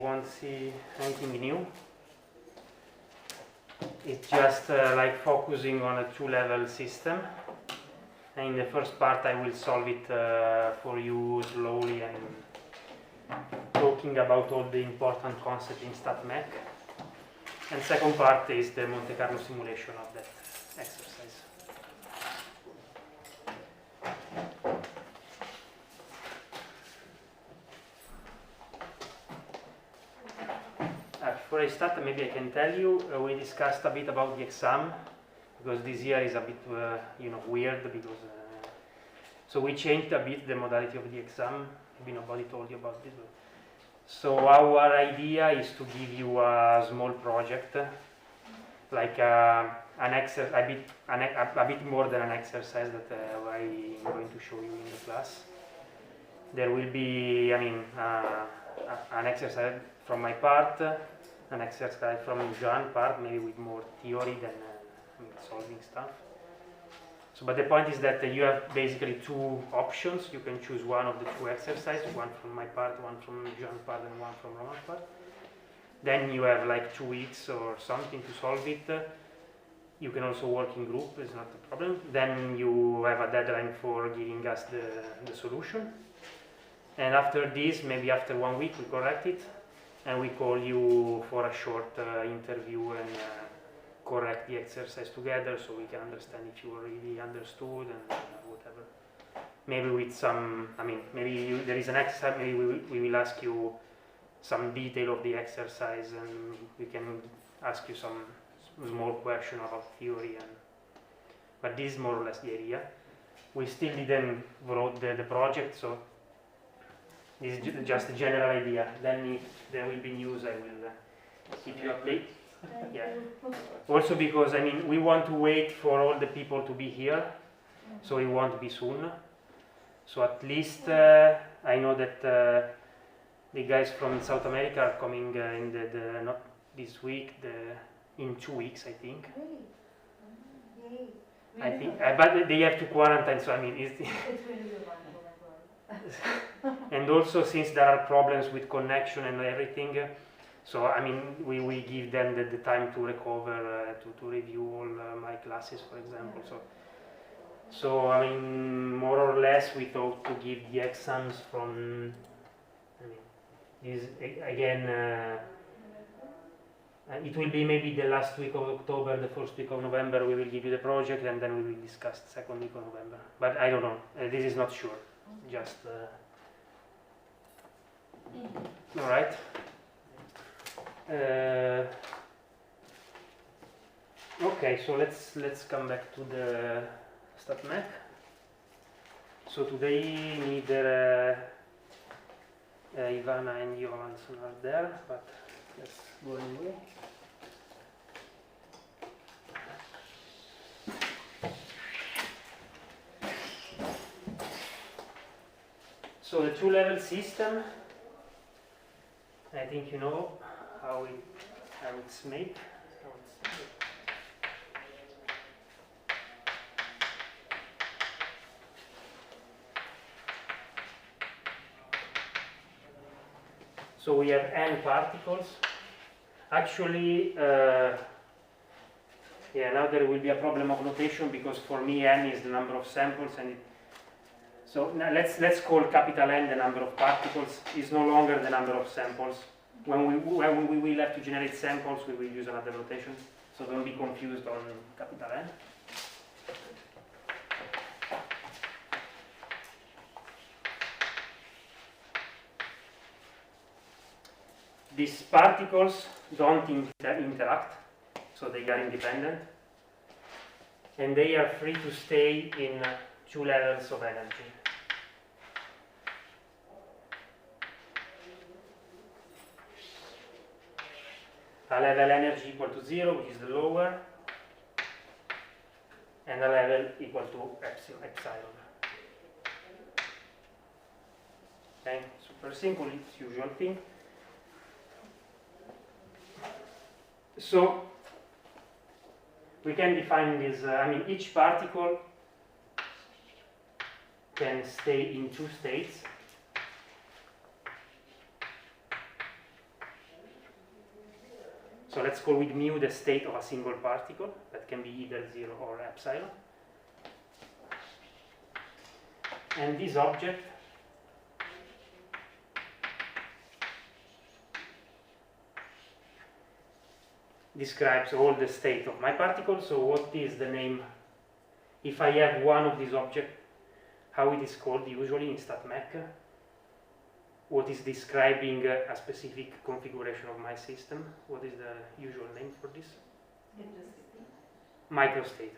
won't see anything new. It's just like focusing on a two-level system. And in the first part I will solve it for you slowly and talking about all the important concepts in StatMech. And second part is the Monte Carlo simulation of that exercise. Before I start, maybe I can tell you, we discussed a bit about the exam, because this year is a bit weird, because so we changed a bit the modality of the exam. Maybe nobody told you about this. So our idea is to give you a small project, like a bit more than an exercise that I'm going to show you in the class. There will be, an exercise from my part, an exercise from Jean's part, maybe with more theory than solving stuff. So, but the point is that you have basically two options. You can choose one of the two exercises, one from my part, one from Jean's part, and one from Roman's part. Then you have like 2 weeks or something to solve it. You can also work in group, it's not a problem. Then you have a deadline for giving us the solution. And after this, maybe after 1 week, we correct it. And we call you for a short interview and correct the exercise together, so we can understand if you really understood and whatever. Maybe with some, maybe there is an exercise, maybe we will ask you some detail of the exercise, and we can ask you some small question about theory. But this is more or less the idea. We still didn't wrote the project, so this is just a general idea. Then if there will be news, I will keep you updated. Yeah. Also because, we want to wait for all the people to be here, so it won't be soon. So at least I know that the guys from South America are coming in the not this week, in 2 weeks, I think. I think, but they have to quarantine, so it's and also since there are problems with connection and everything, so we give them the time to recover, to review all my classes, for example. So more or less we thought to give the exams from this again. It will be maybe the last week of October, the first week of November. We will give you the project, and then we will discuss the second week of November. But I don't know. This is not sure. Just all right. Okay, so let's come back to the StatMech. So today neither Ivana and Johansson are there, but let's go anyway. So the two-level system, I think you know how it's made. So we have n particles. Actually, now there will be a problem of notation, because for me n is the number of samples, and so now let's call capital N the number of particles. Is no longer the number of samples. When we will have to generate samples, we will use another notation. So don't be confused on capital N. These particles don't interact, so they are independent, and they are free to stay in 2 levels of energy. A level energy equal to 0, which is the lower, and a level equal to epsilon. Okay, super simple, it's usual thing. So we can define this, each particle can stay in 2 states. So let's call with mu the state of a single particle, that can be either 0 or epsilon. And this object describes all the state of my particle. So what is the name? If I have one of these objects, how it is called usually in StatMech? What is describing a specific configuration of my system? What is the usual name for this? Microstate.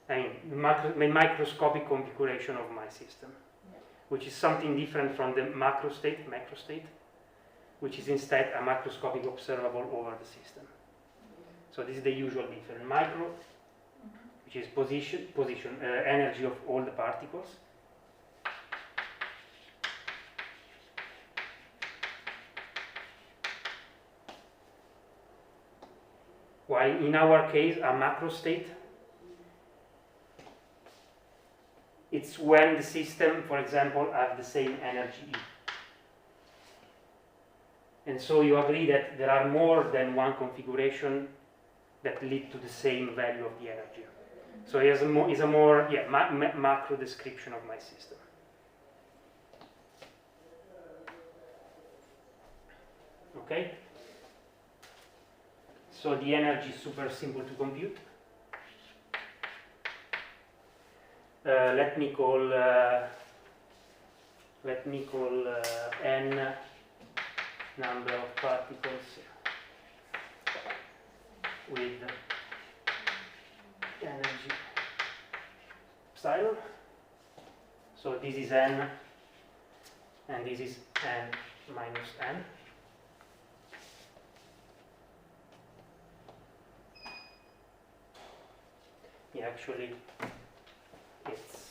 I mean, the microscopic configuration of my system, which is something different from the macrostate, which is instead a macroscopic observable over the system. So this is the usual difference. Micro, which is energy of all the particles. While in our case, a macrostate, it's when the system, for example, has the same energy E. And so you agree that there are more than one configuration that lead to the same value of the energy. So it's a more macro description of my system. Okay? So the energy is super simple to compute. Let me call n number of particles with energy epsilon. So this is n, and this is n minus n. Yeah, actually, it's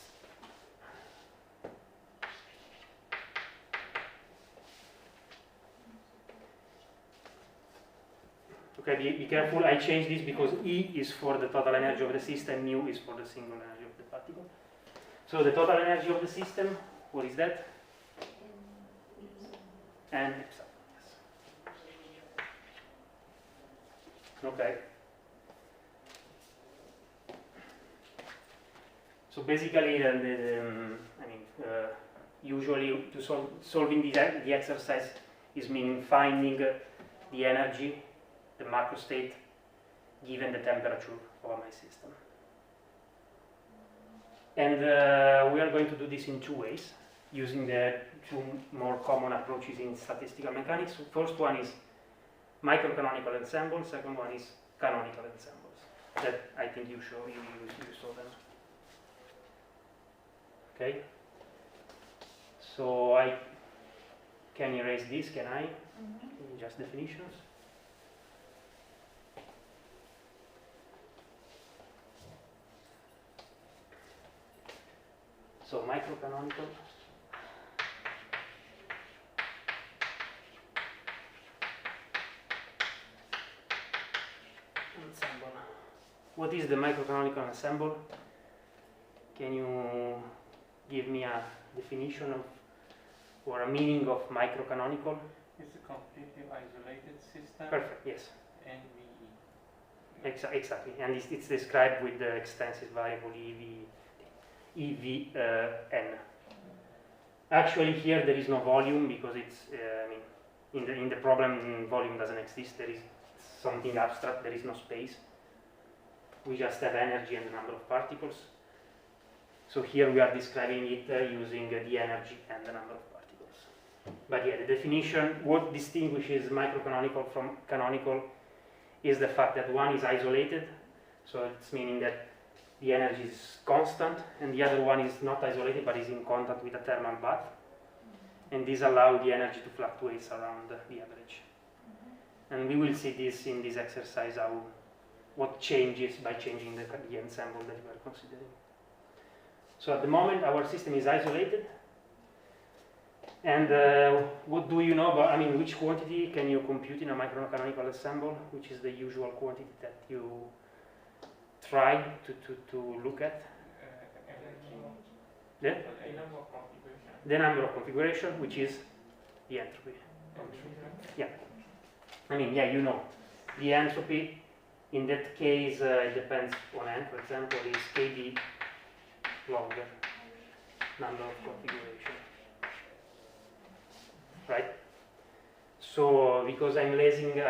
okay. Be careful. I changed this because E is for the total energy of the system, mu is for the single energy of the particle. So the total energy of the system, what is that? N epsilon. Yes. Okay. So basically, usually to solving the exercise is meaning finding the energy, the macrostate, given the temperature of my system. And we are going to do this in two ways, using the two more common approaches in statistical mechanics. First one is microcanonical ensembles, second one is canonical ensembles. That I think you saw them. Okay, so I can erase this, can I? Just definitions. So microcanonical ensemble. What is the microcanonical ensemble? Can you give me a definition of or a meaning of microcanonical? It's a completely isolated system. Perfect, yes. NVE. Exactly, and it's described with the extensive variable EVN. Actually, here there is no volume because it's in the problem volume doesn't exist. There is something abstract. There is no space. We just have energy and the number of particles. So here we are describing it using the energy and the number of particles. But yeah, the definition, what distinguishes microcanonical from canonical is the fact that one is isolated, so it's meaning that the energy is constant, and the other one is not isolated but is in contact with a thermal bath. And this allows the energy to fluctuate around the average. And we will see this in this exercise, what changes by changing the ensemble that we are considering. So at the moment our system is isolated, and what do you know about, which quantity can you compute in a microcanonical ensemble, which is the usual quantity that you try to look at? The number of configuration, which is the entropy. Yeah. You know. the entropy in that case it depends on n, for example, is kb log number of configuration, right? So because I'm lazy,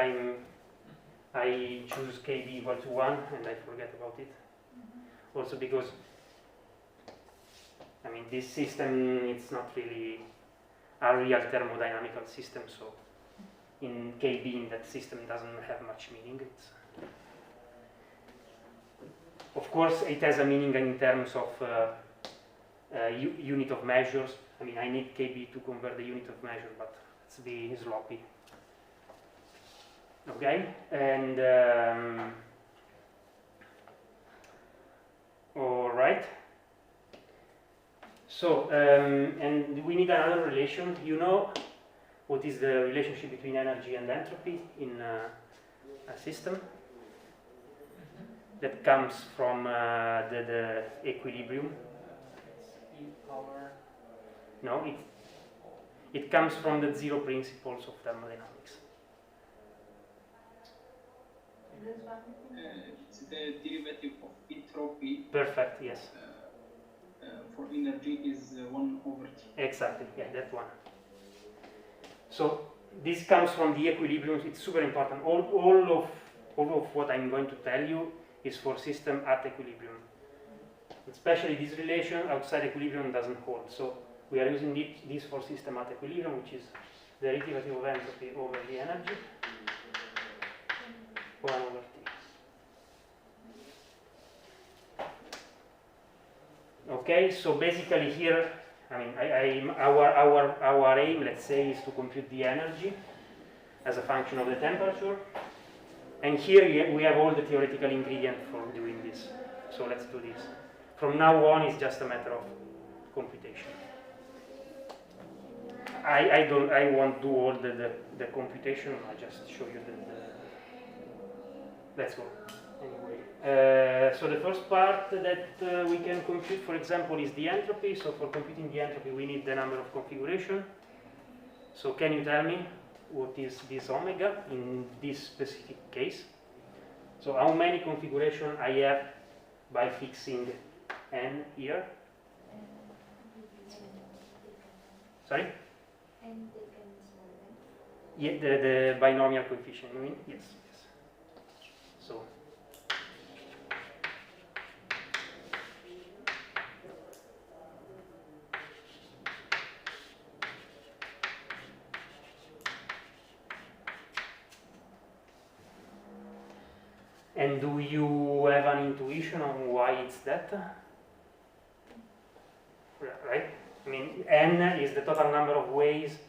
I choose kb equal to 1 and I forget about it. Also because I mean this system, it's not really a real thermodynamical system, so in kb in that system doesn't have much meaning. Of course it has a meaning in terms of unit of measures. I mean I need kb to convert the unit of measure, but let's be sloppy. Okay, and all right. So and we need another relation. You know what is the relationship between energy and entropy in a system? That comes from the equilibrium. E power. No, it comes from the zero principles of thermodynamics. It's the derivative of entropy. Perfect, yes. For energy is 1 over T. Exactly, yeah, that one. So this comes from the equilibrium. It's super important. All of what I'm going to tell you is for system at equilibrium. Especially this relation outside equilibrium doesn't hold. So we are using this for system at equilibrium, which is the derivative of entropy over the energy, 1 over T. Okay, so basically here, I mean, our aim, let's say, is to compute the energy as a function of the temperature. And here we have all the theoretical ingredients for doing this. So let's do this. From now on, it's just a matter of computation. I won't do all the computation. I just show you let's go. Anyway, so the first part that we can compute, for example, is the entropy. So for computing the entropy, we need the number of configuration. So can you tell me what is this omega in this specific case? So how many configuration I have by fixing n here? Sorry? Yeah, the binomial coefficient, you mean? Yes. So and do you have an intuition on why it's that? Right? I mean, n is the total number of ways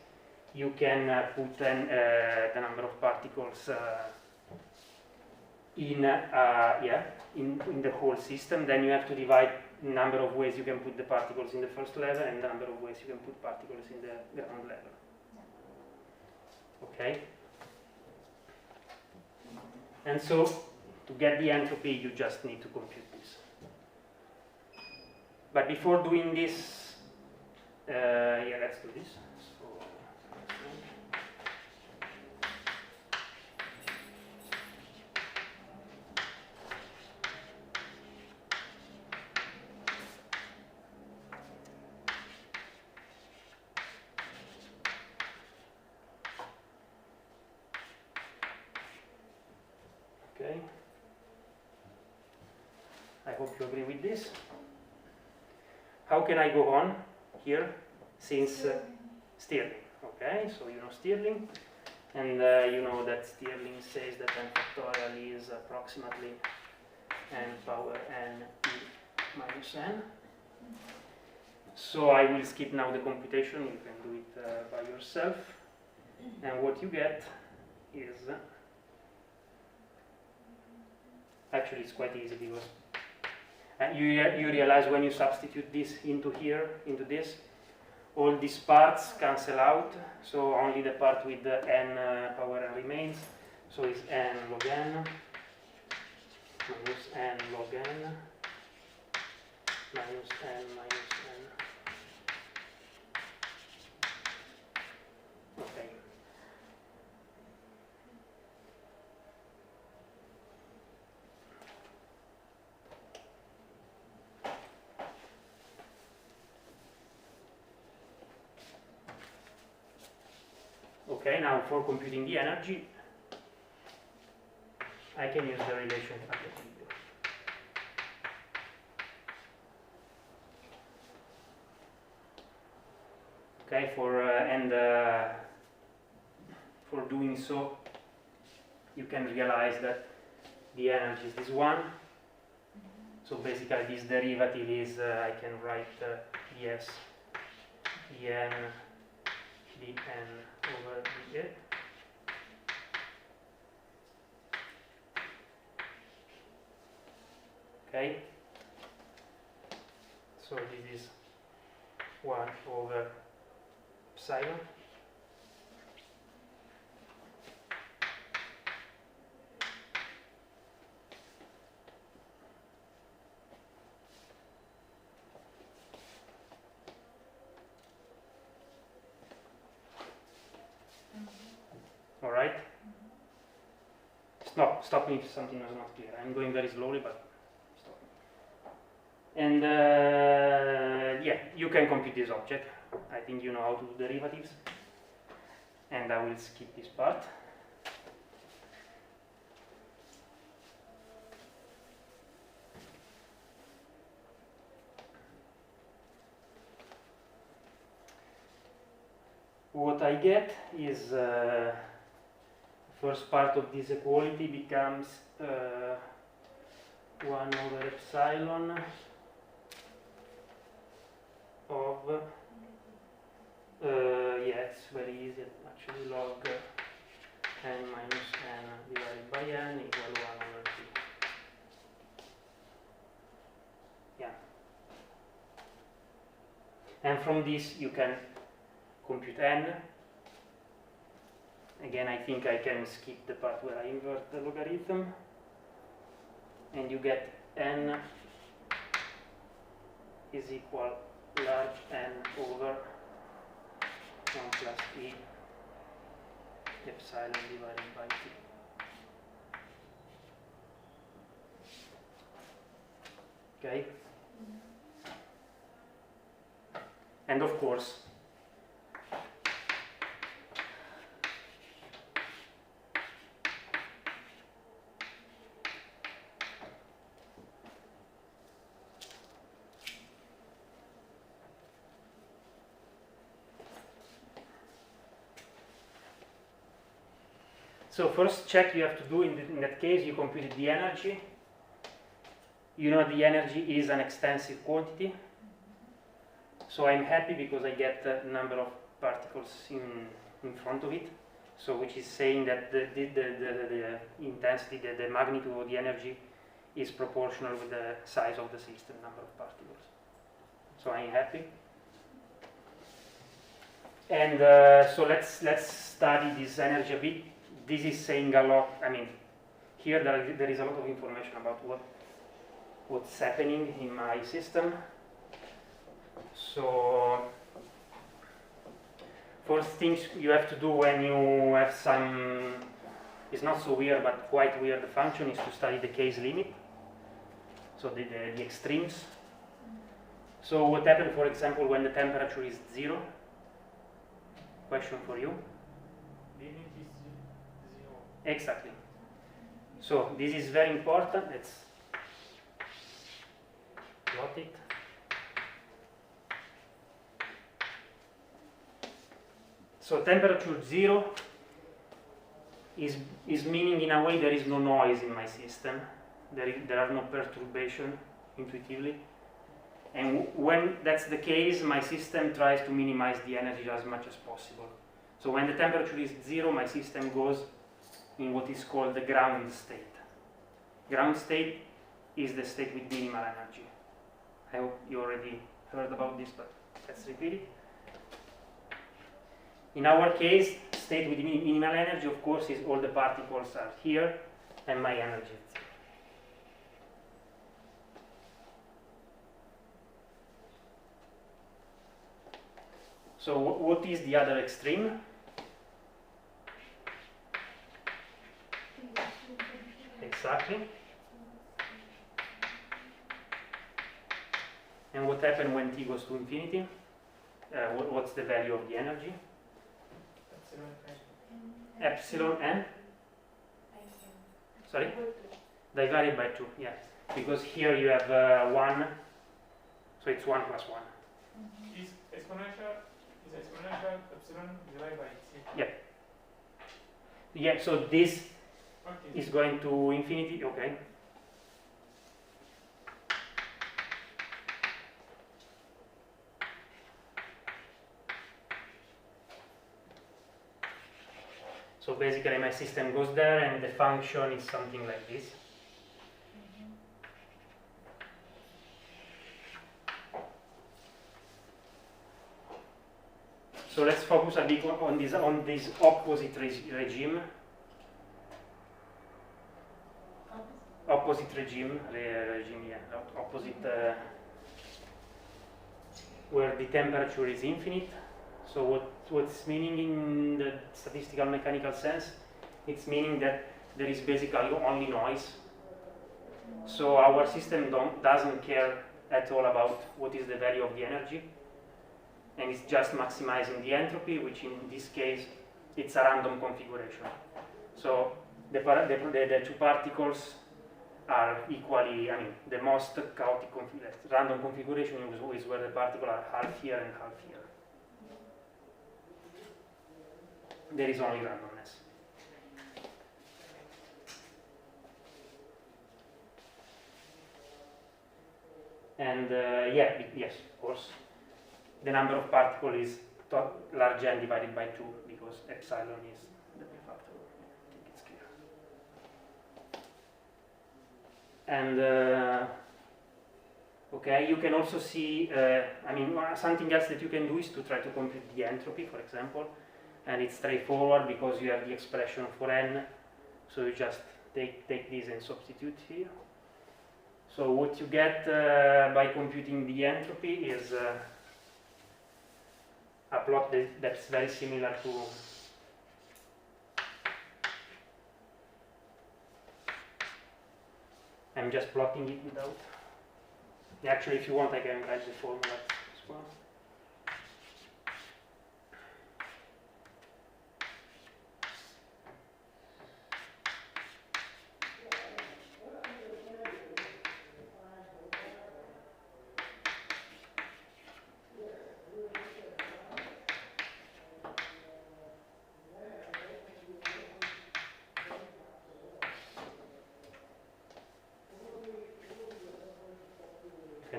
you can put the number of particles in the whole system. Then you have to divide the number of ways you can put the particles in the first level and the number of ways you can put particles in the ground level. Okay? And so, to get the entropy, you just need to compute this. But before doing this, let's do this. Okay. I hope you agree with this. How can I go on here? Since Stirling. Okay, so you know Stirling, and you know that Stirling says that n factorial is approximately n power n e minus n. So I will skip now the computation. You can do it by yourself, and what you get is actually it's quite easy because you realize when you substitute this into here, into this, all these parts cancel out, so only the part with the n power n remains. So it's n log n minus n log n minus n minus n. Okay. Okay, now for computing the energy, I can use the relation at the video. Okay, for doing so, you can realize that the energy is this one. So basically, this derivative is I can write ds dn dn over dn. Okay. So this is 1 over epsilon. All right. Stop me if something was not clear. I'm going very slowly, but stop me. And yeah, you can compute this object. I think you know how to do derivatives. And I will skip this part. What I get is first part of this equality becomes 1 over epsilon of yeah, it's very easy actually, log n minus n divided by n equal 1 over 2. Yeah. And from this you can compute n. Again, I think I can skip the part where I invert the logarithm. And you get n is equal large n over 1 plus e epsilon divided by t. Okay? And of course, so first check you have to do in that case, you computed the energy. You know the energy is an extensive quantity. So I'm happy because I get the number of particles in front of it. So which is saying that the intensity, the magnitude of the energy is proportional with the size of the system, number of particles. So I'm happy. And so let's study this energy a bit. This is saying a lot. I mean, here there is a lot of information about what's happening in my system. So first things you have to do when you have some, it's not so weird but quite weird function, is to study the case limit. So the extremes. So what happens, for example, when the temperature is 0? Question for you. Limit is 0. Exactly. So this is very important. Let's plot it. So temperature 0 is meaning in a way there is no noise in my system. There are no perturbation intuitively. And when that's the case, my system tries to minimize the energy as much as possible. So when the temperature is 0, my system goes in what is called the ground state. Ground state is the state with minimal energy. I hope you already heard about this, but let's repeat it. In our case, state with minimal energy, of course, is all the particles are here and my energy is 0. So what is the other extreme? Exactly. And what happens when t goes to infinity? What's the value of the energy? That's 0 infinity. epsilon n. Sorry? Divided by 2, yeah. Because here you have 1, so it's 1 plus 1. Is exponential epsilon divided by t? Yeah. Yeah, so this Okay. is going to infinity, okay. So basically my system goes there and the function is something like this. So let's focus a bit on this opposite regime. Opposite regime, opposite where the temperature is infinite. So what's meaning in the statistical mechanical sense? It's meaning that there is basically only noise. So our system doesn't care at all about what is the value of the energy, and it's just maximizing the entropy, which in this case it's a random configuration. So the two particles are equally, I mean, the most chaotic random configuration is where the particles are half here and half here. There is only randomness. And yes, of course, the number of particles is large n divided by 2 because epsilon is the factor. I think it's clear. And okay, you can also see, I mean, something else that you can do is to try to compute the entropy, for example. And it's straightforward because you have the expression for n, so you just take this and substitute here. So what you get by computing the entropy is a plot that's very similar to I'm just plotting it without. Actually, if you want, I can write the formula as well.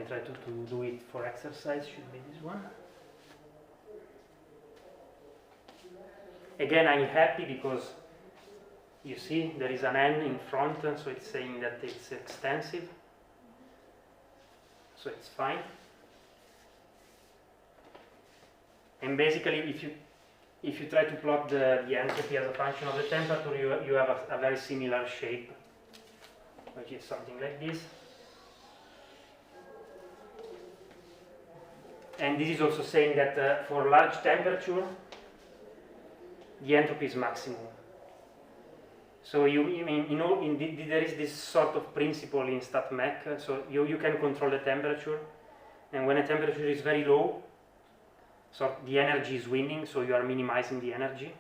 Try to do it for exercise, should be this one. Again, I'm happy because you see there is an n in front, so it's saying that it's extensive, so it's fine. And basically, if you try to plot the entropy as a function of the temperature, you have a very similar shape, which is something like this. And this is also saying that for large temperature, the entropy is maximum. So there is this sort of principle in StatMech. So you can control the temperature, and when the temperature is very low, so the energy is winning, so you are minimizing the energy.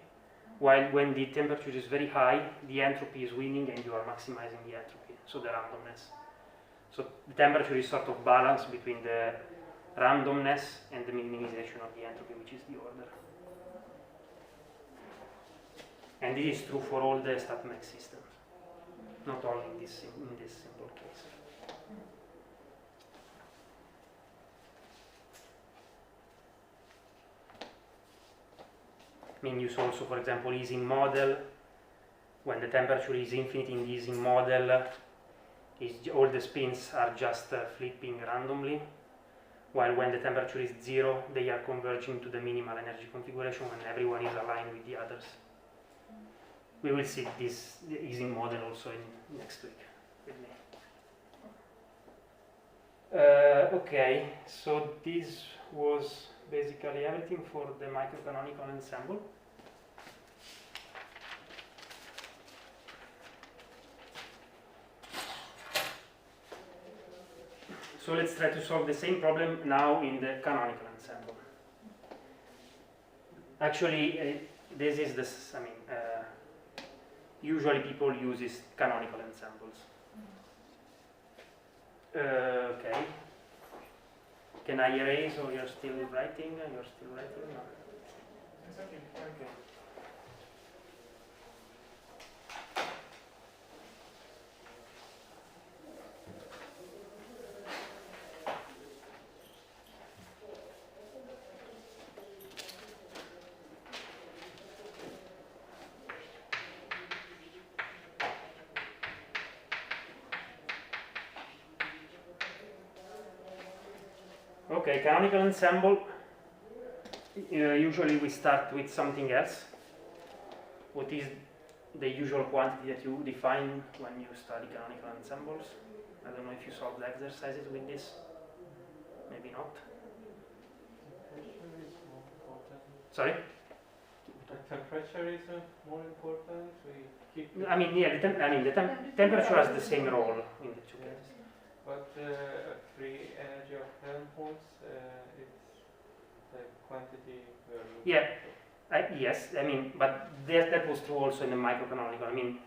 While when the temperature is very high, the entropy is winning, and you are maximizing the entropy. So the randomness. So the temperature is sort of balanced between the randomness and the minimization of the entropy, which is the order. And this is true for all the StatMech systems, not only in this simple case. I mean, use also, for example, Ising model. When the temperature is infinite in the Ising model, all the spins are just flipping randomly. While when the temperature is 0, they are converging to the minimal energy configuration when everyone is aligned with the others. We will see this Ising model also next week with me. Okay, so this was basically everything for the microcanonical ensemble. So let's try to solve the same problem now in the canonical ensemble. Actually, this is usually people use canonical ensembles. Okay. Can I erase, or you're still writing? You're still writing? No. It's okay. Okay. Okay, canonical ensemble. Usually we start with something else. What is the usual quantity that you define when you study canonical ensembles? I don't know if you solved the exercises with this. Maybe not. Temperature is more important. Sorry? The temperature is more important. We keep. I mean, yeah. The temperature has the same role in the two cases. But free energy of Helmholtz, it's the quantity. Yeah. Yes, I mean, but that was true also in the microcanonical. I mean,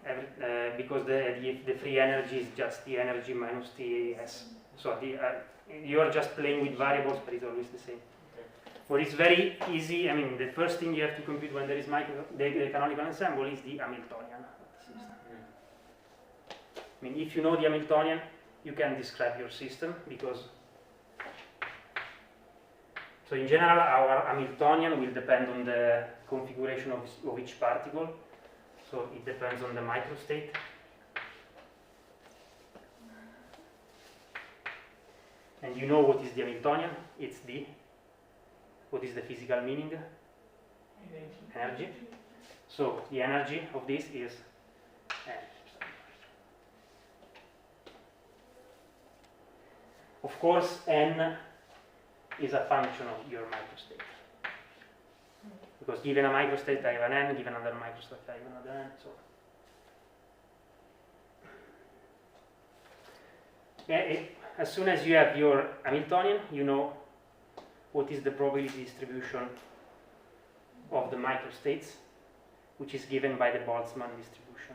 because the free energy is just the energy minus T-S. So you are just playing with variables, but it's always the same. Okay. But it's very easy. I mean, the first thing you have to compute when there is the canonical ensemble is the Hamiltonian of the system. I mean, if you know the Hamiltonian, you can describe your system, because so in general our Hamiltonian will depend on the configuration of each particle. So it depends on the microstate. And you know what is the Hamiltonian? It's what is the physical meaning? Energy. So the energy of this is N. Of course, N is a function of your microstate. Because given a microstate, I have an N, given another microstate, I have another N, so. Yeah, as soon as you have your Hamiltonian, you know what is the probability distribution of the microstates, which is given by the Boltzmann distribution.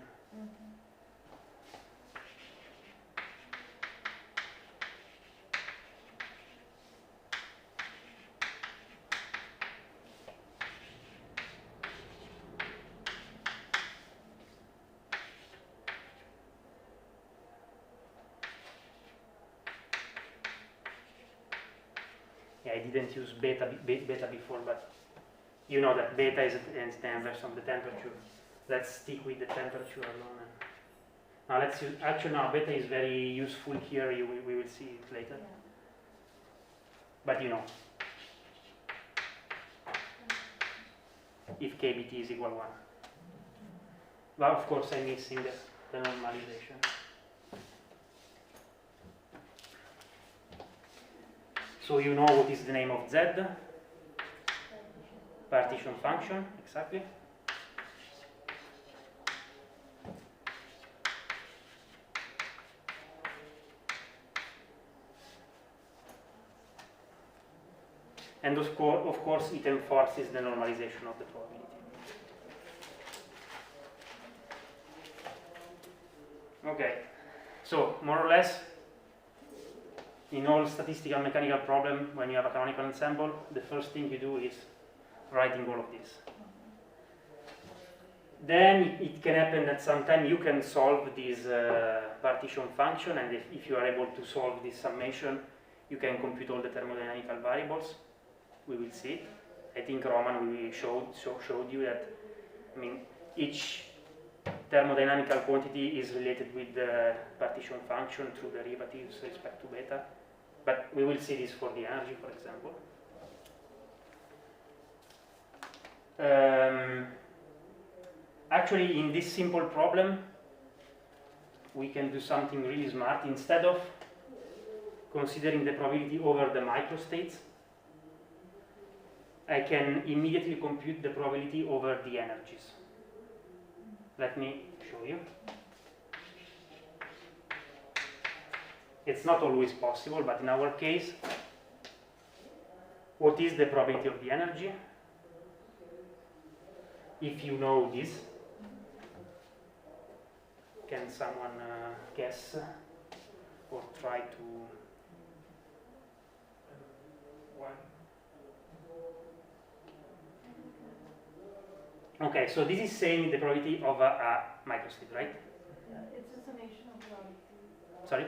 I didn't use beta before, but you know that beta is the inverse of the temperature. Let's stick with the temperature alone. Now let's use, actually now beta is very useful here, we will see it later. Yeah. But you know, if kBt is equal 1. Well, of course I'm missing the normalization. So you know what is the name of Z? Partition function, exactly. And of course it enforces the normalization of the probability. Okay, so more or less, in all statistical mechanical problem, when you have a canonical ensemble, the first thing you do is writing all of this. Then it can happen that sometime you can solve this partition function, and if you are able to solve this summation, you can compute all the thermodynamical variables. We will see it. I think Roman showed you that, I mean, each thermodynamical quantity is related with the partition function through derivatives with respect to beta. But we will see this for the energy, for example. Actually, in this simple problem, we can do something really smart. Instead of considering the probability over the microstates, I can immediately compute the probability over the energies. Let me show you. It's not always possible, but in our case, what is the probability of the energy? If you know this, can someone guess or try to? One. Okay, so this is saying the probability of a microstate, right? It's a summation of probability. Sorry?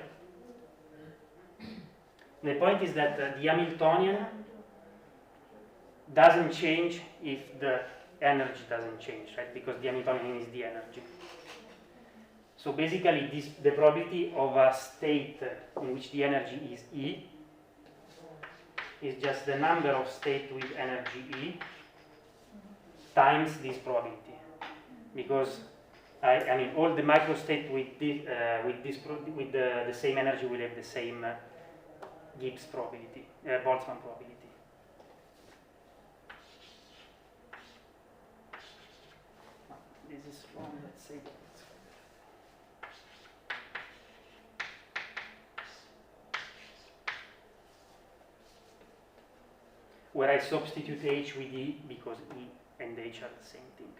The point is that the Hamiltonian doesn't change if the energy doesn't change, right? Because the Hamiltonian is the energy. So basically, the probability of a state in which the energy is E is just the number of states with energy E times this probability. Because I mean, all the microstates with the same energy will have the same Gibbs probability, Boltzmann probability. This is wrong. Let's say. Where I substitute H with E because E and H are the same thing.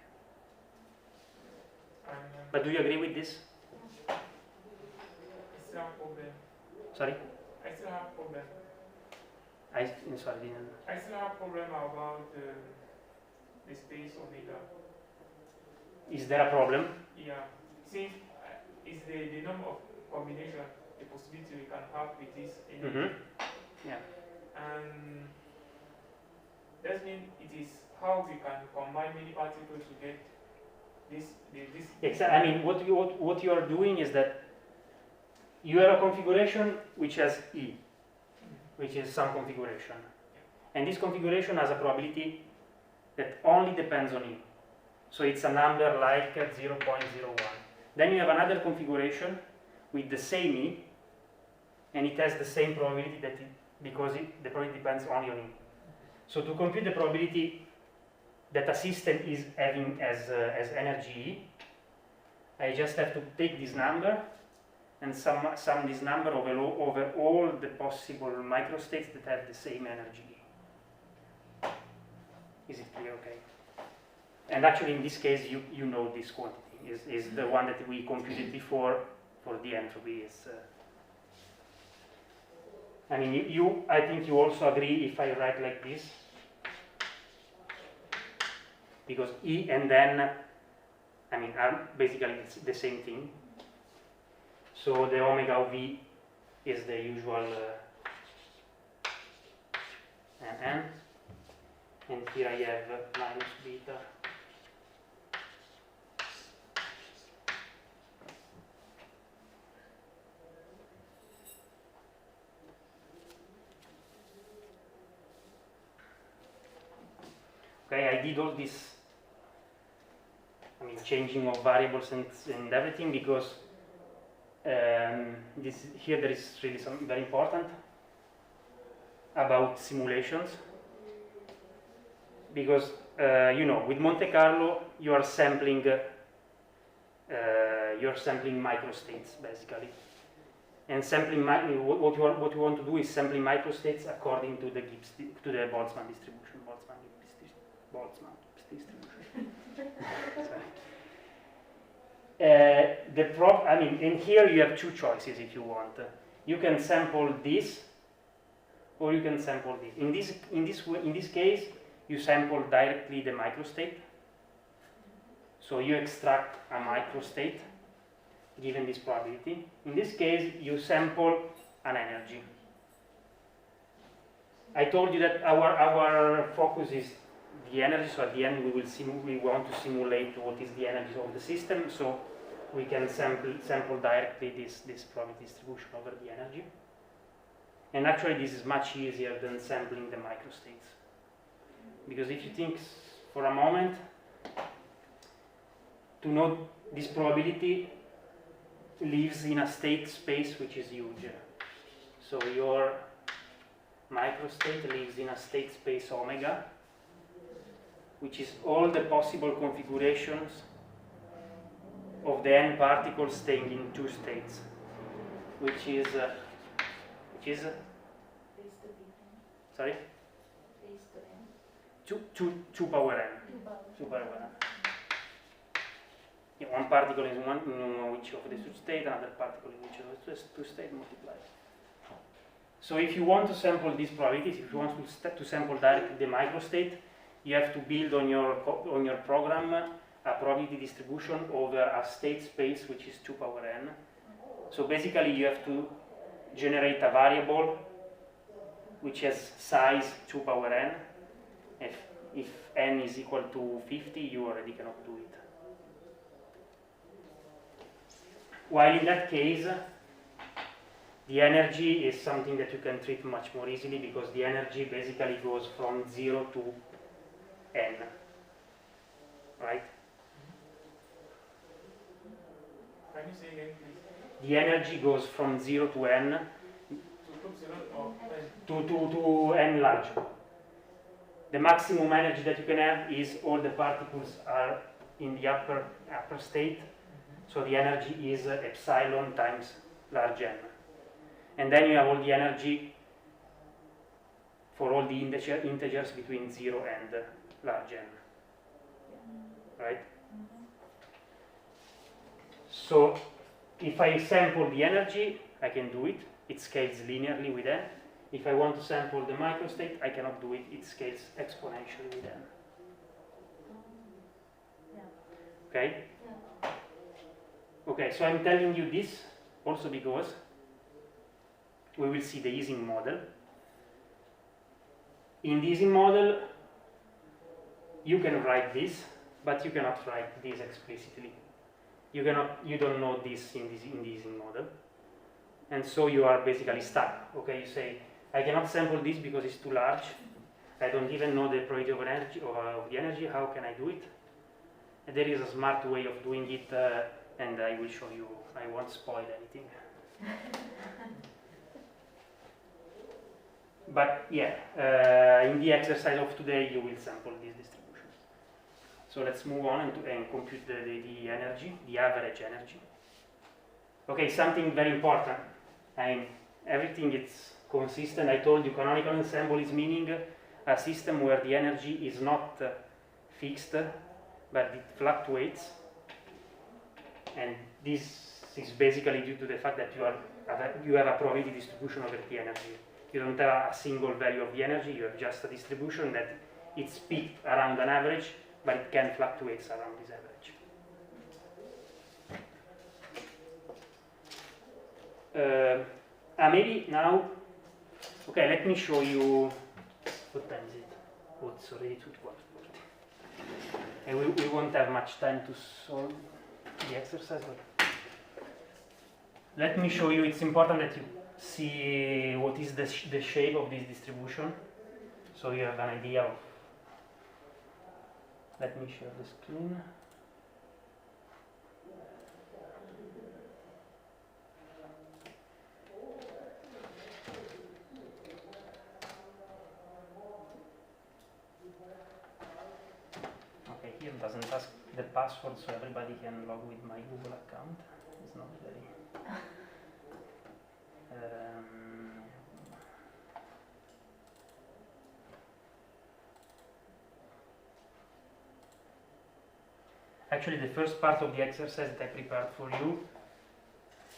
But do you agree with this? I still have problem. Sorry? I still have problem. I'm sorry, didn't. I still have problem about the space omega. Is there a problem? Yeah. Since it's the number of combination, the possibility we can have with this energy. Yeah. And that means it is how we can combine many particles to get this. Exactly. I mean, what you are doing is that you have a configuration which has E, which is some configuration, and this configuration has a probability that only depends on E. So it's a number like 0.01. Then you have another configuration with the same E, and it has the same probability that because the probability depends only on E. So to compute the probability that a system is having as energy E, I just have to take this number and sum this number over all the possible microstates that have the same energy E. Is it clear? Okay. And actually, in this case, you know this quantity is the one that we computed before for the entropy. I mean, I think you also agree if I write like this, because E and N, I mean, are basically the same thing. So the omega of V is the usual N, and here I have minus beta. Okay, I did all this, I mean, changing of variables and everything because here there is really something very important about simulations. Because you know, with Monte Carlo, you are sampling microstates basically, and sampling what you want to do is sampling microstates according to the Boltzmann distribution. Boltzmann distribution. Sorry. I mean, in here you have two choices if you want. You can sample this, or you can sample this. In this case, you sample directly the microstate. So you extract a microstate given this probability. In this case, you sample an energy. I told you that our focus is the energy, so at the end we want to simulate what is the energy of the system, so we can sample directly this probability distribution over the energy. And actually this is much easier than sampling the microstates. Because if you think for a moment, to know this probability lives in a state space which is huge. So your microstate lives in a state space omega, which is all the possible configurations of the n particles staying in two states, which is sorry, 2 power n. 2 power n. one particle is in which of the two states, another particle in which of the two states multiplied. So if you want to sample these probabilities, if you want to sample directly the microstate, you have to build on your program a probability distribution over a state space which is 2 power n. So basically you have to generate a variable which has size 2 power n. If n is equal to 50, you already cannot do it. While in that case, the energy is something that you can treat much more easily, because the energy basically goes from 0 to n, right? Can you say again, please? The energy goes from 0 to n to n large. The maximum energy that you can have is all the particles are in the upper state, so the energy is epsilon times large n. And then you have all the energy for all the integers between 0 and large n, right? So if I sample the energy, I can do it. It scales linearly with n. If I want to sample the microstate, I cannot do it. It scales exponentially with n. Okay? Okay, so I'm telling you this also because we will see the Ising model. In the Ising model, you can write this, but you cannot write this explicitly. You don't know this in the Ising model, and so you are basically stuck. Okay, you say, I cannot sample this because it's too large. I don't even know the probability of energy of the energy. How can I do it? And there is a smart way of doing it, and I will show you. I won't spoil anything. But yeah, in the exercise of today, you will sample these distributions. So let's move on and compute the energy, the average energy. Okay, something very important. I mean, everything is consistent. I told you canonical ensemble is meaning a system where the energy is not fixed, but it fluctuates. And this is basically due to the fact that you have a probability distribution over the energy. You don't have a single value of the energy, you have just a distribution that it's peaked around an average, but it can fluctuate around this average. Maybe now, okay, let me show you, what time is it? Oh, it's already 2:40. And we won't have much time to solve the exercise, but let me show you. It's important that you see what is the shape of this distribution, so you have an idea of. Let me share the screen. Okay, here doesn't ask the password, so everybody can log with my Google account. It's not very. Actually, the first part of the exercise that I prepared for you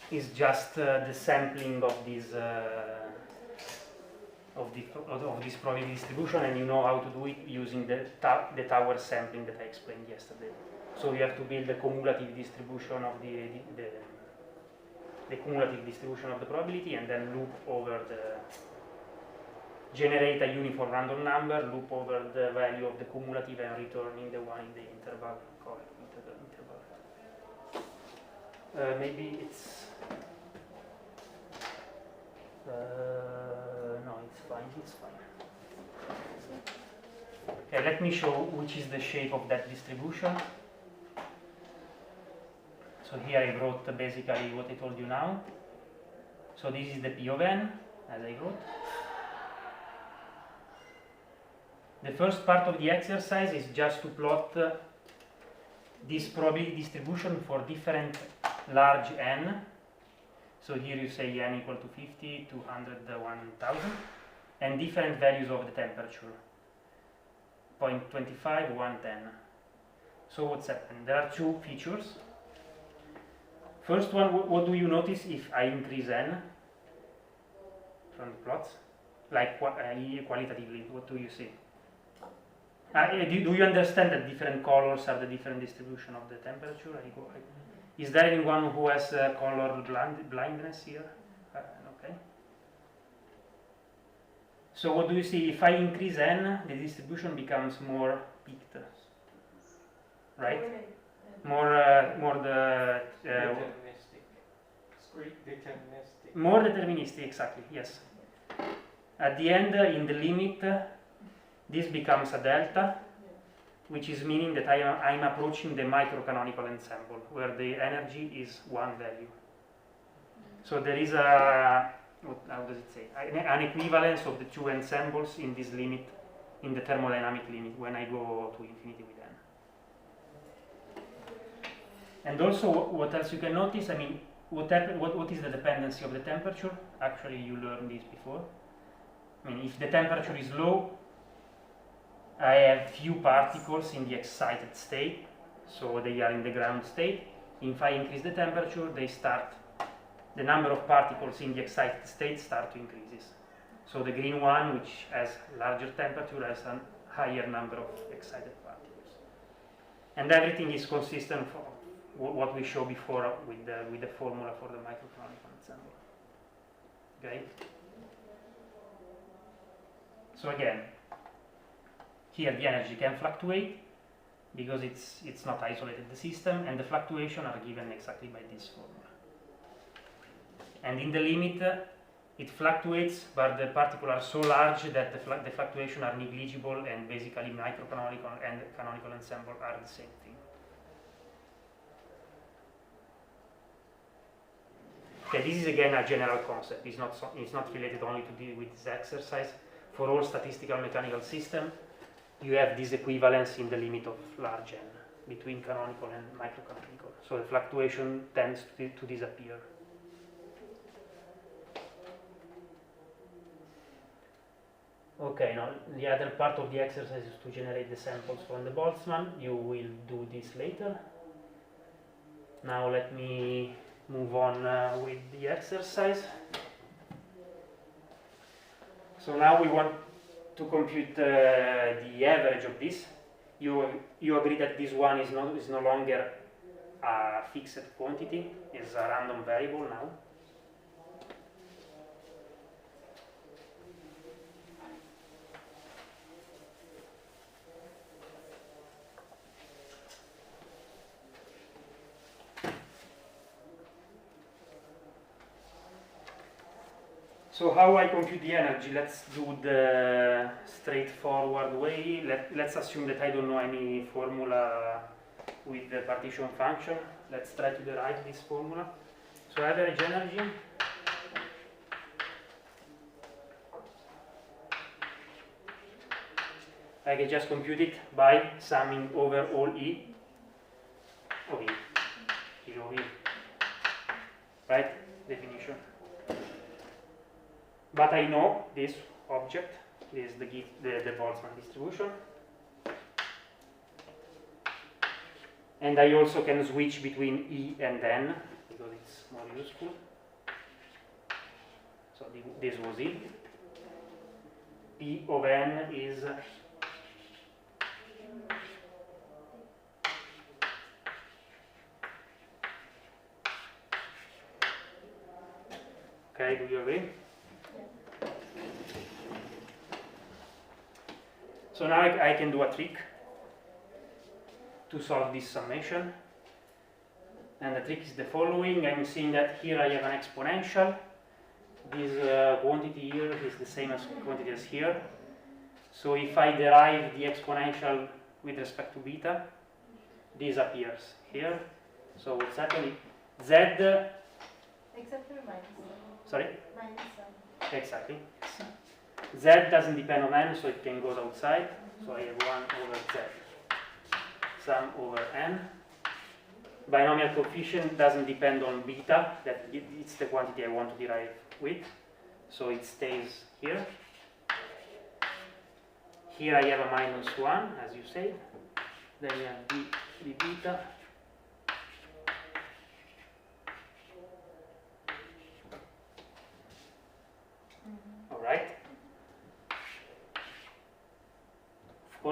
is just the sampling of this probability distribution, and you know how to do it using the tower sampling that I explained yesterday. So you have to build the cumulative distribution of the cumulative distribution of the probability, and then loop over generate a uniform random number, loop over the value of the cumulative, and returning the one in the interval, correct interval. Maybe it's no, it's fine. Okay, let me show which is the shape of that distribution. So here I wrote basically what I told you now. So this is the P of n, as I wrote. The first part of the exercise is just to plot this probability distribution for different large n. So here you say n equal to 50, 200, 1000, and different values of the temperature, 0.25, 110. So what's happened? There are two features. First one, what do you notice if I increase n from the plots? Like qualitatively, what do you see? Do you understand that different colors are the different distribution of the temperature? Is there anyone who has color blindness here? Okay. So what do you see? If I increase n, the distribution becomes more peaked, right? More the deterministic. More deterministic, exactly. Yes. At the end, in the limit, this becomes a delta, which is meaning that I'm approaching the microcanonical ensemble, where the energy is one value. So there is a, how does it say, an equivalence of the two ensembles in this limit, in the thermodynamic limit, when I go to infinity with n. And also, what else you can notice, I mean, what is the dependency of the temperature? Actually, you learned this before. I mean, if the temperature is low, I have few particles in the excited state, so they are in the ground state. If I increase the temperature, the number of particles in the excited state start to increase. So the green one, which has larger temperature, has a higher number of excited particles. And everything is consistent for what we showed before with the formula for the microcanonical ensemble. Okay? So again, here the energy can fluctuate because it's not isolated the system, and the fluctuations are given exactly by this formula. And in the limit, it fluctuates, but the particles are so large that the fluctuations are negligible, and basically microcanonical and canonical ensemble are the same thing. Okay, this is again a general concept. It's not related only with this exercise. For all statistical mechanical systems, you have this equivalence in the limit of large n between canonical and microcanonical. So the fluctuation tends to disappear. Okay, now the other part of the exercise is to generate the samples from the Boltzmann. You will do this later. Now let me move on with the exercise. So now we want to compute the average of this. You agree that this one is no longer a fixed quantity, it's a random variable now. So how I compute the energy? Let's do the straightforward way. Let's assume that I don't know any formula with the partition function. Let's try to derive this formula. So average energy I can just compute it by summing over all E of E, E of E, right? Definition. But I know this object is the Boltzmann distribution. And I also can switch between E and N because it's more useful. So this was E. P of N is okay, do you agree? So now I can do a trick to solve this summation. And the trick is the following. I'm seeing that here I have an exponential. This quantity here is the same as quantity as here. So if I derive the exponential with respect to beta, this appears here. So what's happening? Z. Except for minus. Sorry? Minus some. Exactly. Z doesn't depend on n, so it can go outside. So I have 1 over z sum over n. Binomial coefficient doesn't depend on beta, that it's the quantity I want to derive with. So it stays here. Here I have a minus 1, as you say. Then you have d beta.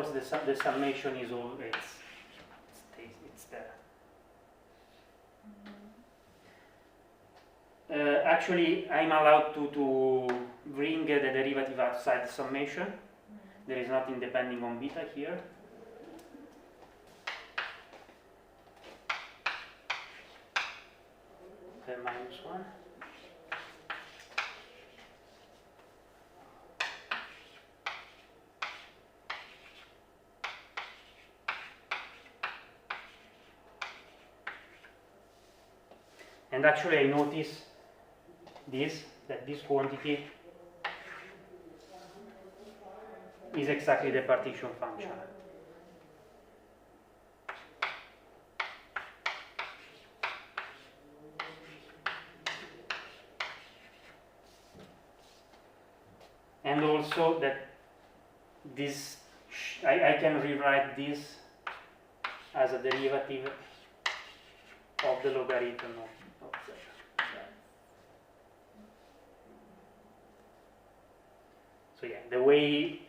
course the summation is all it's there. Actually, I'm allowed to bring the derivative outside the summation. There is nothing depending on beta here. -1. And actually I notice that this quantity is exactly the partition function. And also that this, I can rewrite this as a derivative of the logarithm of z. So yeah, the way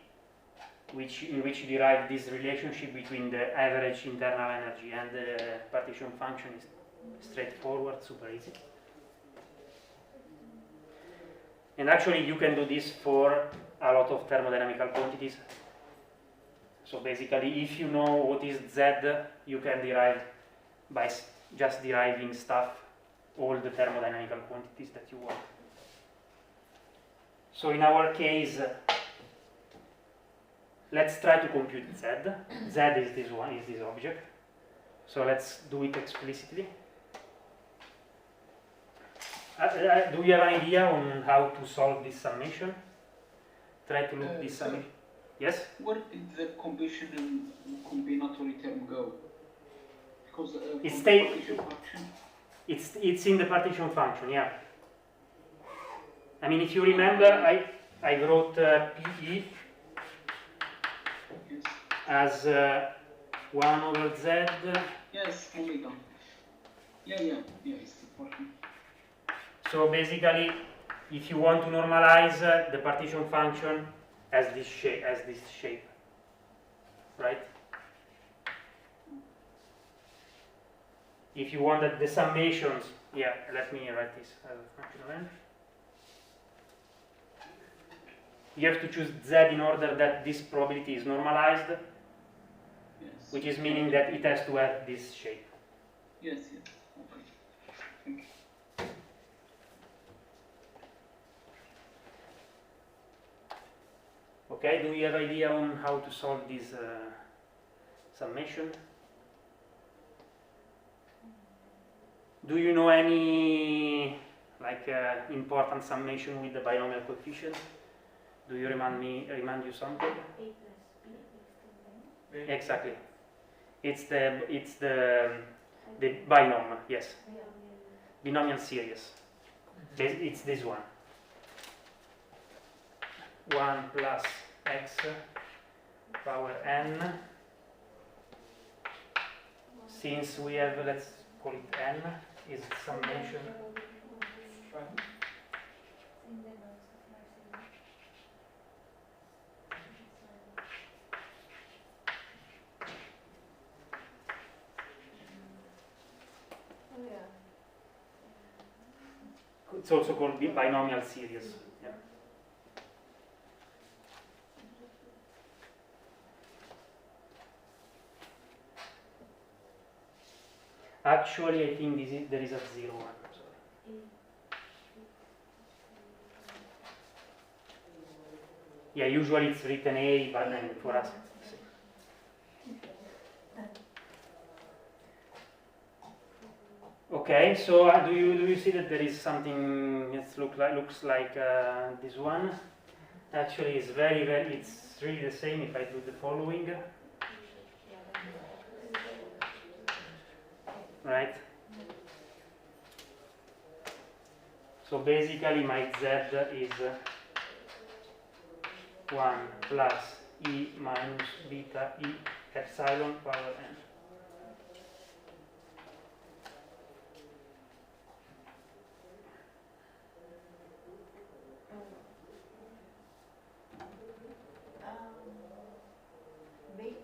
in which you derive this relationship between the average internal energy and the partition function is straightforward, super easy. And actually you can do this for a lot of thermodynamical quantities. So basically if you know what is z, you can derive by just deriving stuff, all the thermodynamical quantities that you want. So in our case, let's try to compute z. Z is this one, is this object. So let's do it explicitly. Do you have an idea on how to solve this summation? Try to look this summation. Yes? Where did the combinatory term go? Because It's from the partition function. It's in the partition function, yeah. I mean, if you remember, I wrote PE Yes. as 1 over z. Yes, omega. Yeah, it's the portion. So basically, if you want to normalize the partition function as this shape, right? If you want that the summations, yeah, let me write this as a function of n. You have to choose z in order that this probability is normalized, Yes. which is meaning that it has to have this shape. Yes. Okay. Thank you. Okay, do you have idea on how to solve this summation? Do you know any important summation with the binomial coefficient? Do you remind you something? A plus B equals to Exactly. It's the binomial, yes. Binomial series. It's this one. 1 plus x power n. Since we have, let's call it n, is summation. It's also called binomial series. Yeah. Actually, I think there is a 0 one. Sorry. Yeah, usually it's written A, but then for us it's C. Okay, so do you see that there is something that looks like this one? Actually, it's it's really the same if I do the following. Right? So basically my z is 1 plus e minus beta e epsilon power n. beta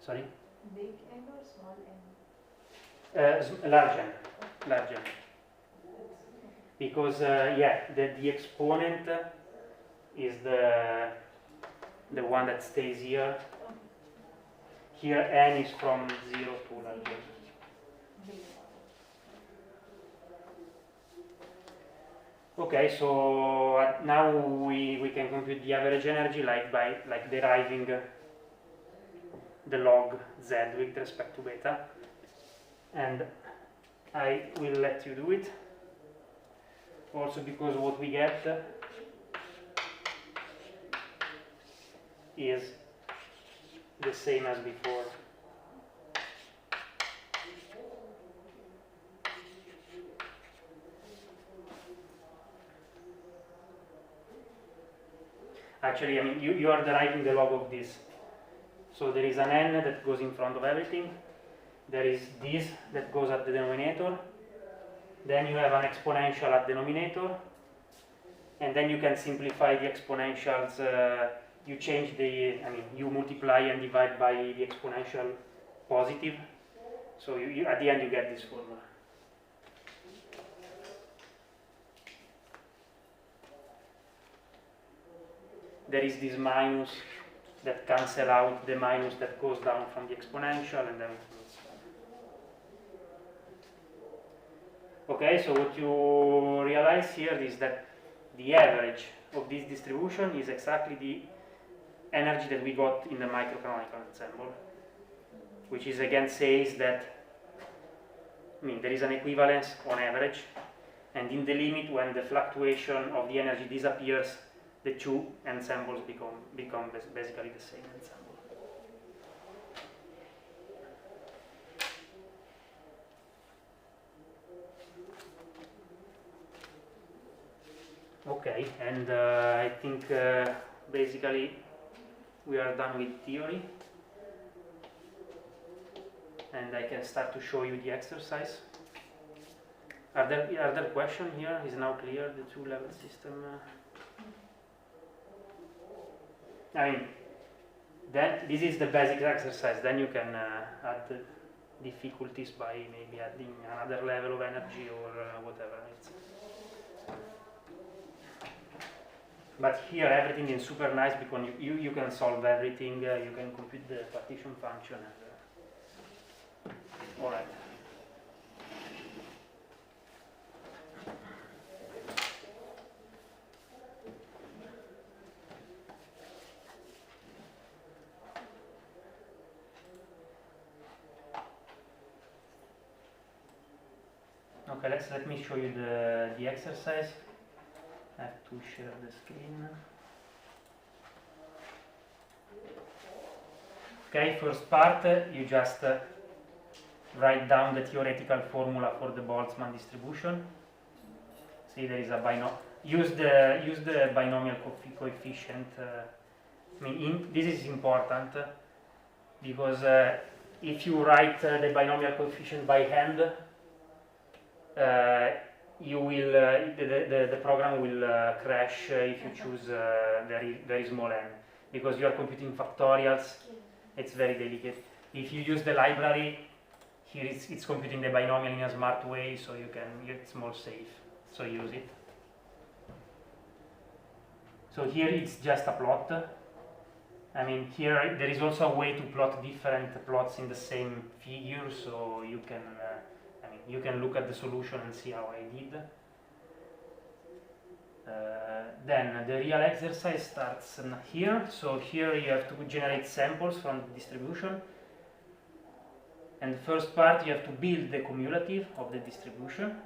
Sorry? Big N or small n? Large n. Large n. Because yeah, the exponent is the one that stays here. Here n is from 0 to large n. Big. Okay, so now we can compute the average energy by deriving the log z with respect to beta, and I will let you do it. Also because what we get is the same as before. Actually, I mean, you are deriving the log of this. So there is an n that goes in front of everything. There is this that goes at the denominator. Then you have an exponential at denominator. And then you can simplify the exponentials. You change the, I mean, you multiply and divide by the exponential positive. So you at the end you get this formula. There is this minus that cancel out the minus that goes down from the exponential, and then okay, so what you realize here is that the average of this distribution is exactly the energy that we got in the microcanonical ensemble, which is again says that, I mean, there is an equivalence on average, and in the limit when the fluctuation of the energy disappears, the two ensembles become basically the same ensemble. Okay, and I think basically we are done with theory, and I can start to show you the exercise. Are there questions here? Is now clear the two-level system? I mean, then this is the basic exercise. Then you can add the difficulties by maybe adding another level of energy or whatever. But here everything is super nice because you can solve everything. You can compute the partition function. And, all right. Okay, let me show you the exercise. I have to share the screen. Okay, first part, you just write down the theoretical formula for the Boltzmann distribution. See, there is a binomial. Use the binomial coefficient. I mean, this is important because if you write the binomial coefficient by hand, you will the program will crash if you choose very small n, because you are computing factorials. It's very delicate. If you use the library, here it's computing the binomial in a smart way, so it's more safe. So use it. So here it's just a plot. I mean, here there is also a way to plot different plots in the same figure, so you can. You can look at the solution and see how I did. Then the real exercise starts here. So here you have to generate samples from the distribution. And the first part you have to build the cumulative of the distribution.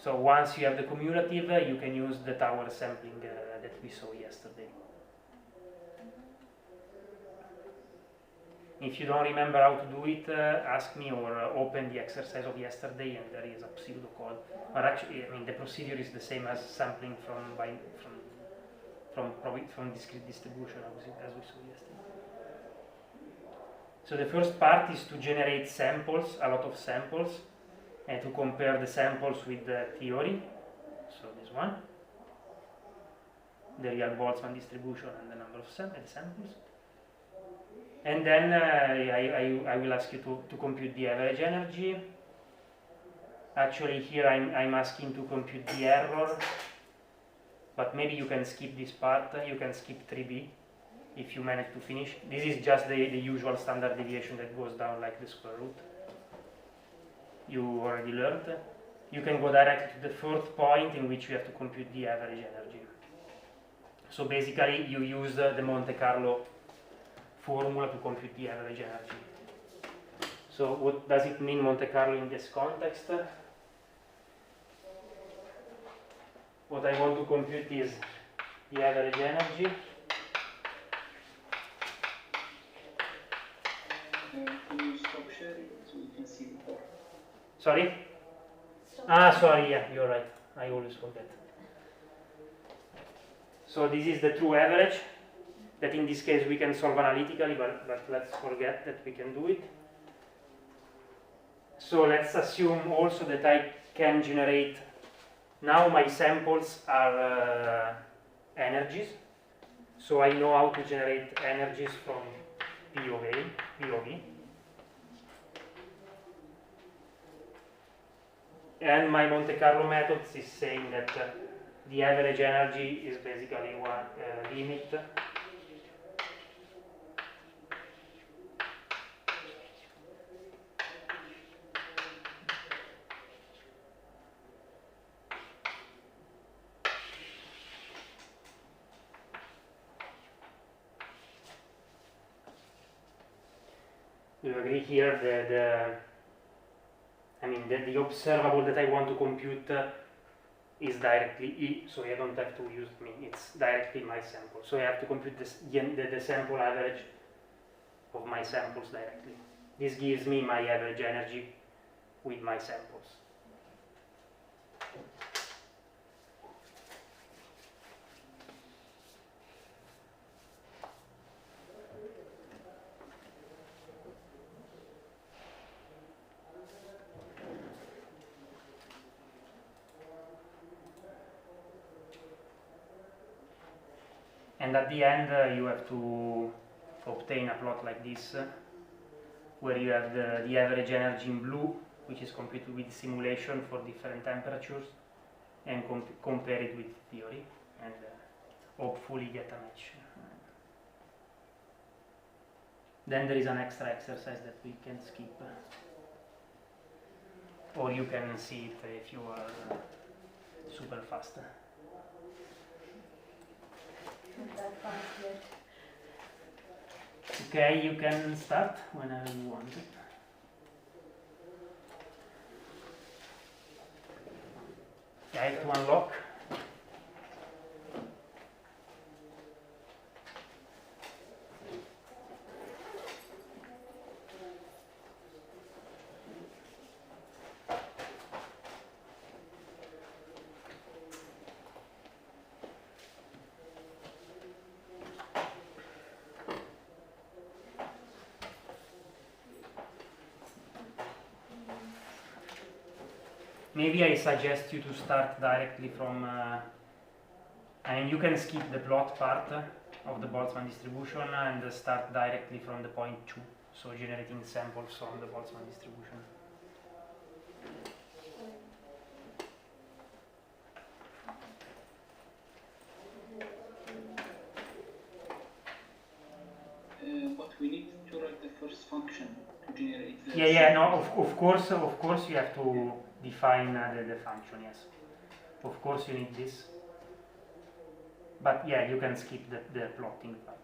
So once you have the cumulative, you can use the tower sampling that we saw yesterday. If you don't remember how to do it, ask me or open the exercise of yesterday, and there is a pseudocode. But actually, I mean, the procedure is the same as sampling from discrete distribution as we saw yesterday. So the first part is to generate samples, a lot of samples, and to compare the samples with the theory. So this one, the real Boltzmann distribution and the number of samples. And then I will ask you to compute the average energy. Actually, here I'm asking to compute the error, but maybe you can skip this part. You can skip 3b if you manage to finish. This is just the usual standard deviation that goes down like the square root. You already learned. You can go directly to the fourth point in which you have to compute the average energy. So basically, you use the Monte Carlo formula to compute the average energy. So what does it mean, Monte Carlo, in this context? What I want to compute is the average energy. Can you stop sharing so we can see the board? Sorry? Sorry, yeah, you're right. I always forget. So this is the true average, that in this case we can solve analytically, but let's forget that we can do it. So let's assume also that I can generate, now my samples are energies, so I know how to generate energies from P of E. And my Monte Carlo method is saying that the average energy is basically one limit you agree here that the observable that I want to compute is directly E, so I don't have to use me, it's directly my sample. So I have to compute the sample average of my samples directly. This gives me my average energy with my samples. And at the end, you have to obtain a plot like this, where you have the average energy in blue, which is computed with simulation for different temperatures, and compare it with theory, and hopefully get a match. Then there is an extra exercise that we can skip, or you can see it if you are super fast. That fast yet. Okay, you can start whenever you want. I have to unlock. Maybe I suggest you to start directly from, you can skip the plot part of the Boltzmann distribution and start directly from the point 2, so generating samples from the Boltzmann distribution. But we need to write the first function to generate the... Of course you have to define the function, yes. Of course you need this. But yeah, you can skip the plotting part.